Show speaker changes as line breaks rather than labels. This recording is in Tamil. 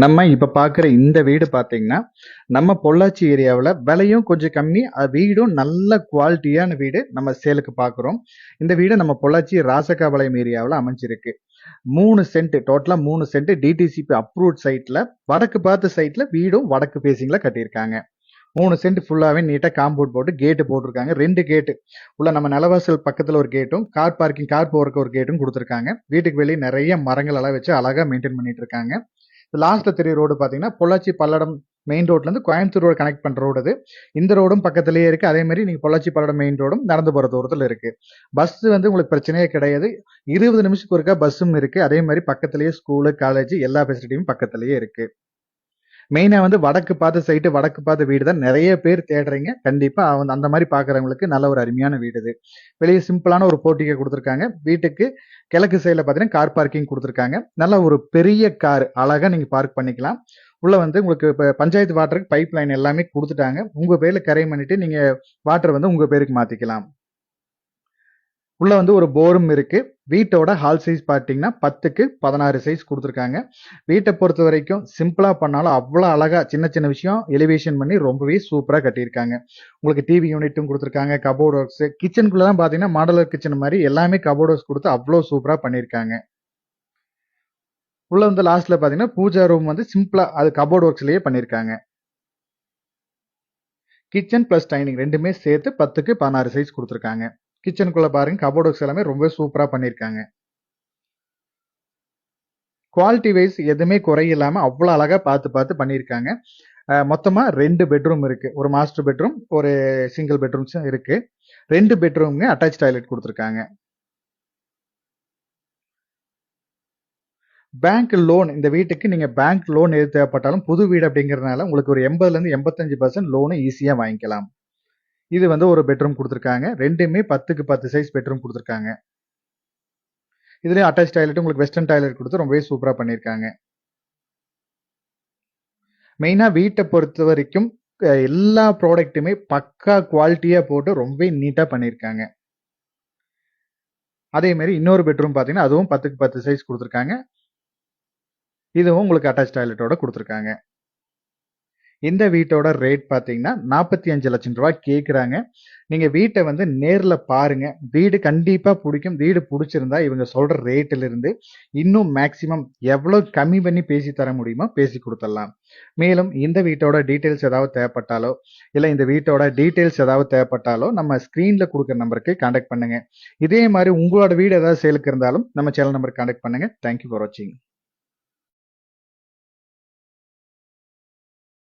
நம்ம இப்ப பார்க்குற இந்த வீடு பார்த்தீங்கன்னா, நம்ம பொள்ளாச்சி ஏரியாவுல விலையும் கொஞ்சம் கம்மி. வீடும் நல்ல குவாலிட்டியான வீடு நம்ம சேலுக்கு பார்க்குறோம். இந்த வீடு நம்ம பொள்ளாச்சி ராசகாபாளையம் ஏரியாவுல அமைஞ்சிருக்கு. 3 சென்ட் டோட்டலா 3 சென்ட் டிடிசிபி அப்ரூவ்ட் சைட்ல வடக்கு பார்த்த சைட்ல வீடும் வடக்கு ஃபேசிங்ல கட்டியிருக்காங்க. 3 சென்ட் ஃபுல்லாவே நீட்டா காம்பவுண்ட் போட்டு கேட் போட்டிருக்காங்க. 2 கேட் உள்ள நம்ம நிலவாசல் பக்கத்துல ஒரு கேட்டும் கார் பார்க்கிங் கார் போறதுக்கு ஒரு கேட்டும் கொடுத்துருக்காங்க. வீட்டுக்கு வெளியே நிறைய மரங்கள் எல்லாம் வச்சு அழகா மெயின்டைன் பண்ணிட்டு இருக்காங்க. லாஸ்ட்ல தெரிய ரோடு பாத்தீங்கன்னா பொள்ளாச்சி பல்லடம் மெயின் ரோட்ல இருந்து கோயம்புத்தூர் ரோடு கனெக்ட் பண்ற ரோடு இது. இந்த ரோடும் பக்கத்திலேயே இருக்கு. அதே மாதிரி நீங்க பொள்ளாச்சி பல்லடம் மெயின் ரோடும் நடந்து போற தூரத்துல இருக்கு. பஸ் வந்து உங்களுக்கு பிரச்சனையே கிடையாது. 20 நிமிஷத்துக்கு ஒருக்கா பஸ்ஸும் இருக்கு. அதே மாதிரி பக்கத்திலேயே ஸ்கூலு காலேஜ் எல்லா ஃபெசிலிட்டியும் பக்கத்திலேயே இருக்கு. மெயினா வந்து வடக்கு பார்த்த சைட்டு வடக்கு பார்த்த வீடு தான் நிறைய பேர் தேடுறீங்க. கண்டிப்பா அந்த மாதிரி பாக்குறவங்களுக்கு நல்ல ஒரு அருமையான வீடு இது. வெளியே சிம்பிளான ஒரு போர்ட்டிகோ கொடுத்துருக்காங்க. வீட்டுக்கு கிழக்கு சைடுல பாத்தீங்கன்னா கார் பார்க்கிங் கொடுத்துருக்காங்க. நல்ல ஒரு பெரிய கார் அழகா நீங்க பார்க் பண்ணிக்கலாம். உள்ள வந்து உங்களுக்கு இப்ப பஞ்சாயத்து வாட்டருக்கு பைப் லைன் எல்லாமே கொடுத்துட்டாங்க. உங்க பேர்ல கரை பண்ணிட்டு நீங்க வாட்டர் வந்து உங்க பேருக்கு மாத்திக்கலாம். உள்ள வந்து ஒரு போரும் இருக்கு. வீட்டோட ஹால் சைஸ் பார்த்தீங்கன்னா 10க்கு 16 சைஸ் கொடுத்துருக்காங்க. வீட்டை பொறுத்த வரைக்கும் சிம்பிளா பண்ணாலும் அவ்வளோ அழகா சின்ன சின்ன விஷயம் எலிவேஷன் பண்ணி ரொம்பவே சூப்பரா கட்டியிருக்காங்க. உங்களுக்கு டிவி யூனிட்டும் கொடுத்துருக்காங்க. கபோர்ட் ஒர்க்ஸ் கிச்சனுக்குள்ள தான் பார்த்தீங்கன்னா மாடலர் கிச்சன் மாதிரி எல்லாமே கபோர்ட் ஒர்க்ஸ் கொடுத்து அவ்வளோ சூப்பரா பண்ணியிருக்காங்க. உள்ள வந்து லாஸ்ட்ல பார்த்தீங்கன்னா பூஜா ரூம் வந்து சிம்பிளா அது கபோர்ட் ஒர்க்ஸ்லயே பண்ணியிருக்காங்க. கிச்சன் பிளஸ் டைனிங் ரெண்டுமே சேர்த்து 10க்கு 16 சைஸ் கொடுத்துருக்காங்க. கிச்சனுக்குள்ள பாருங்க கபோர்ட் ஒர்க்ஸ் எல்லாமே ரொம்ப சூப்பரா பண்ணிருக்காங்க. குவாலிட்டி வைஸ் எதுவுமே குறையில்லாம அவ்வளவு அழகா பார்த்து பண்ணிருக்காங்க. மொத்தமா 2 பெட்ரூம் இருக்கு. ஒரு மாஸ்டர் பெட்ரூம் ஒரு சிங்கிள் பெட்ரூம்ஸ் இருக்கு. 2 பெட்ரூம்ங்க அட்டாச் டாய்லெட் கொடுத்துருக்காங்க. பேங்க் லோன் இந்த வீட்டுக்கு நீங்க பேங்க் லோன் எது தேவைப்பட்டாலும் புது வீடு அப்படிங்கறதுனால உங்களுக்கு ஒரு 80ல இருந்து 85% லோன் ஈஸியா வாங்கிக்கலாம். இது வந்து ஒரு பெட்ரூம் கொடுத்துருக்காங்க. ரெண்டுமே 10க்கு 10 சைஸ் பெட்ரூம் கொடுத்துருக்காங்க. இதுலயும் அட்டாச் டாய்லெட் உங்களுக்கு வெஸ்டர்ன் டாய்லெட் கொடுத்து ரொம்பவே சூப்பரா பண்ணிருக்காங்க. மெயினா வீட்டை பொறுத்த வரைக்கும் எல்லா ப்ராடக்ட்டுமே பக்கா குவாலிட்டியா போட்டு ரொம்பவே நீட்டா பண்ணிருக்காங்க. அதே மாதிரி இன்னொரு பெட்ரூம் பாத்தீங்கன்னா அதுவும் 10க்கு 10 சைஸ் கொடுத்துருக்காங்க. இதுவும் உங்களுக்கு அட்டாச் டாய்லெட்டோட கொடுத்துருக்காங்க. இந்த வீட்டோட ரேட் பாத்தீங்கன்னா 45 லட்சம் ரூபாய் கேக்குறாங்க. நீங்க வீட்டை வந்து நேர்ல பாருங்க. வீடு கண்டிப்பா பிடிக்கும். வீடு பிடிச்சிருந்தா இவங்க சொல்ற ரேட்ல இருந்து இன்னும் மேக்சிமம் எவ்வளவு கம்மி பண்ணி பேசி தர முடியுமோ பேசி கொடுத்துடலாம். மேலும் இந்த வீட்டோட டீடைல்ஸ் ஏதாவது தேவைப்பட்டாலோ இல்ல இந்த வீட்டோட டீடைல்ஸ் ஏதாவது தேவைப்பட்டாலோ நம்ம ஸ்கிரீன்ல கொடுக்குற நம்பருக்கு கான்டாக்ட் பண்ணுங்க. இதே மாதிரி உங்களோட வீடு ஏதாவது சேலுக்கு இருந்தாலும் நம்ம சேனல் நம்பருக்கு கான்டாக்ட் பண்ணுங்க. தேங்க்யூ ஃபார் வாட்சிங்.